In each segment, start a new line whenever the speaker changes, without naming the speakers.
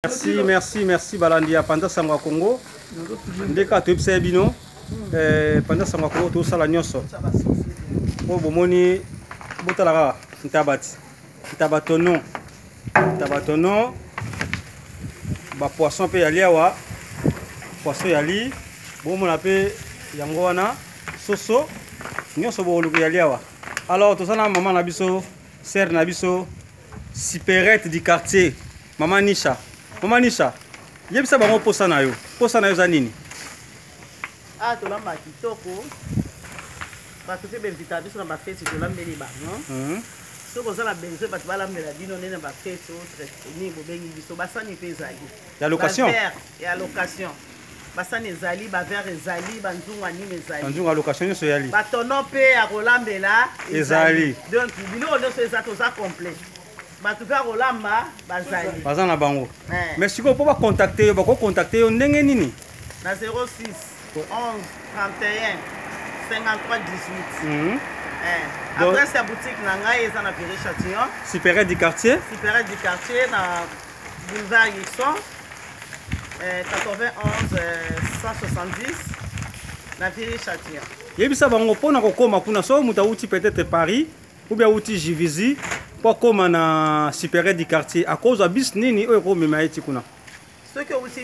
Merci Balandia pendant Sangwa Congo. Ndeka to pse bino pendant Sangwa Congo to sala nyonso. Bo bomoni botalaka ntabatono ba poisson pe yali awa poisson yali bomona pe yango wana soso nyonso bo luku yali awa. Alors to sana maman na biso sœur na biso Siperette du quartier Maman Nisha. Maman Nisha, yebisa bango posa na yo za nini?
Ah, to lamba kitoko. Ba to pe benvita biso na ba fête to lamba ni ba, non? So ko sala benzo ba to lamba la bino nene ba fête to ni bo bengi biso ba sani pe zali.
Ya location.
Ya location. Ba sani zali ba verre zali ba nzunga ni mezali.
Nzunga location so yali.
Ba tono pe ya kolambela
ezali.
Donc bino no so za to za complet. Batuka rolamba bazali.
Bazana bango. Mais si ko po ba contacter yo, ba ko contacter yo ndenge nini?
Na 06 11 31 53 18. Adresse ya boutique na ngai eza na Péry Châtillon.
Siperette du quartier.
Siperette du quartier na boulevard Yixon. 91 170 na Péry Châtillon.
Yebisa bango pona ko koma kuna so muta uti peut-être Paris ou bien uti Jivizi. Pour comme na Siperette du quartier à cause de bis nini oyo mema eti kuna.
Ceux qui aussi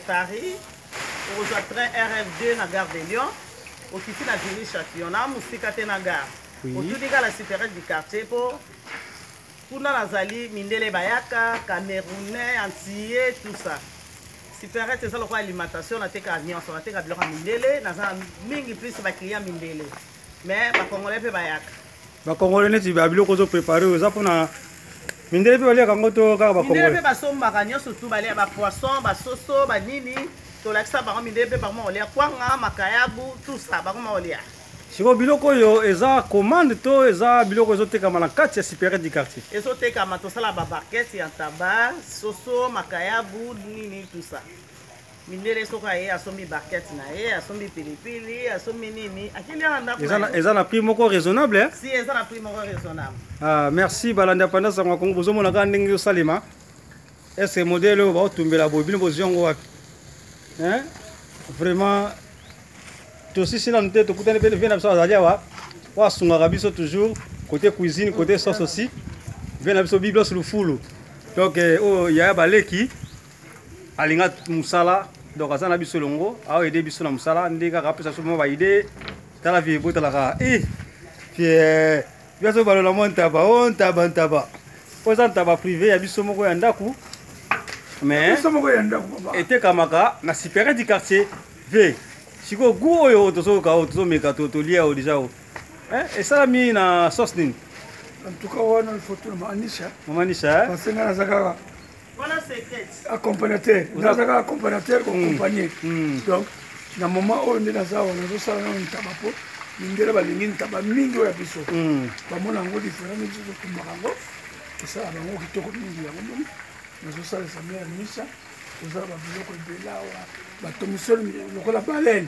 Paris, on reçoit train RF2 na gare de Lyon, au kiti na Péry Châtillon na musika te na gare. Au tout diga la Siperette du quartier pour kuna nazali mindele bayaka, camerounais, antillais, tout ça. Siperette c'est ça le quoi alimentation na teka nyonso, na teka biloko mindele, na za mingi plus ba client mindele. Mais ba congolais pe bayaka.
Ba congolais neti ba biloko zo préparer oza pona mindele pe balia kango to kaka ba congolais.
Mindele pe ba somba kanyo surtout balia ba poisson, ba soso, ba nini, to lakisa ba mindele pe ba mo olia kwanga, makayabu, tout ça ba mo olia.
Siko biloko yo eza commande to eza biloko zo teka na kati ya Siperette du quartier.
Ezo teka ma to sala ba barquette ya tabac, soso, makayabu, nini tout ça. Mindele soka ye asombi barquette na ye, asombi pilipili, asombi nini, akili anda
ko. Eza na prix moko raisonnable hein?
Si eza na prix moko raisonnable.
Ah merci Balanda pendant Sangwa Congo bozo mona ka ndenge yo salima. Est-ce que modèle ba otumbela bobino boziongo wapi? Hein? Vraiment to si sina nte to kutane pe vena biso azali wa sunga biso toujours côté cuisine, côté sauce aussi. Vena biso biblos lufulu. Donc oh ya baleki alinga musala donc azana biso longo a aider biso na musala ndeka kapesa so mo ba idée tala vie botala ka puis biso balola montaba on taba ntaba privé ya biso moko ya ndaku mais biso moko ya ndaku baba était kamaka na Siperette du quartier v siko gu oyo tozo meka to lia o déjà et ça mi na sauce nini
en tout cas on a une photo de Maman Nisha parce que na zakaka
voilà c'est
accompagnateur nazaka accompagnateur ko compagnie donc na moment oyo nde naza wana nazosala na ntaba po mindele balingi ntaba mingi oyo ya biso bamona yango différent nde biso tokumbaka yango esala bango kitoko mingi yango moni nazosalisa mare Nisha ozala babiloko ebele awa batomisoni lokola balene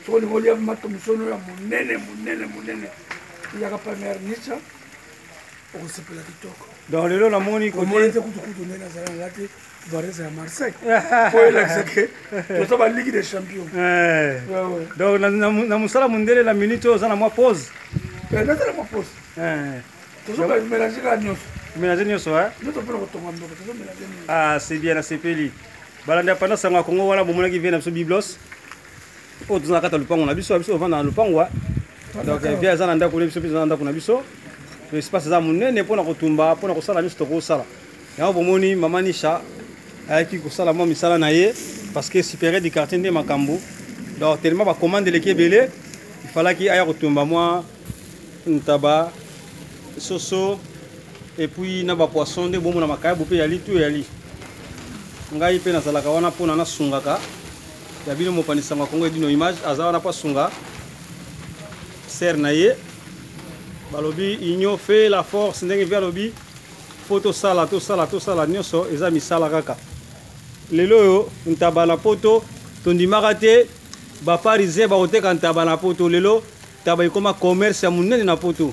soko olingi olia matomisoni oyo ya monene eyaka pa mare Nisha okosepela kitoko.
Dans le lot la moni
ko moni te kutu nena zala lati Varese à Marseille. Pour l'exécuter. Tout ça va Ligue des Champions.
Donc na musala mundele la minute aux na moi pause.
Na la moi pause. Tout ça va mélanger la nyos.
Mélanger nyos ouais.
Nous on peut le tomber donc tout ça mélanger.
Ah c'est bien la CPLI. Balanda pendant Sangwa Congo wala bomona ki vient na biblos. O tuna kata lupango na biso vanda na lupango wa. Donc bien za na ndako na biso za ndako na biso. L'espace za munene pona kotumba pona kosala miso to kosala. Yango bomoni Maman Nisha ayaki kosala mo misala na ye parce que Siperette du quartier nde makambo. Donc tellement ba commande le kebele, il fallait qu'il aille kotumba moi ntaba soso et puis na ba poisson nde bomo na makaya bo pe yali tu yali. Ngai pe na salaka wana pona na sungaka. Ya bino mo panisa Congo dino image azawa na pa sunga. Ser na ye balobi union fait la force ndenge via lobi photo sala nyonso eza misala kaka lelo yo ntaba na poto tondimaka te baparisien bakoteka ntaba na poto lelo taba ekoma commerce ya monene na poto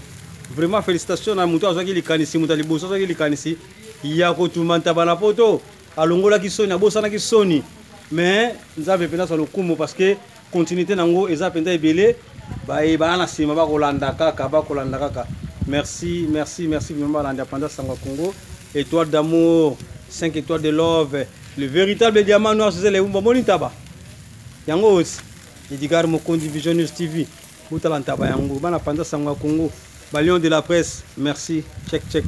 vraiment félicitations na moto azwaki likanisi moto ya liboso azwaki likanisi ya kotuma ntaba na poto alongolaki soni abosanaki soni mais nzambe mpenza sa lokumu parce que continuité nango eza mpenza ebele bayebana na nsima bakolanda kaka merci vraiment l'indépendance Sangwa Congo, étoile d'amour, 5 étoiles de love, le véritable diamant noir c'est les Mbamoni Taba yango aussi Edgar Mokondi Vision News TV Boutala Taba yango bana Panda Sangwa Congo, Balion de la presse, merci, check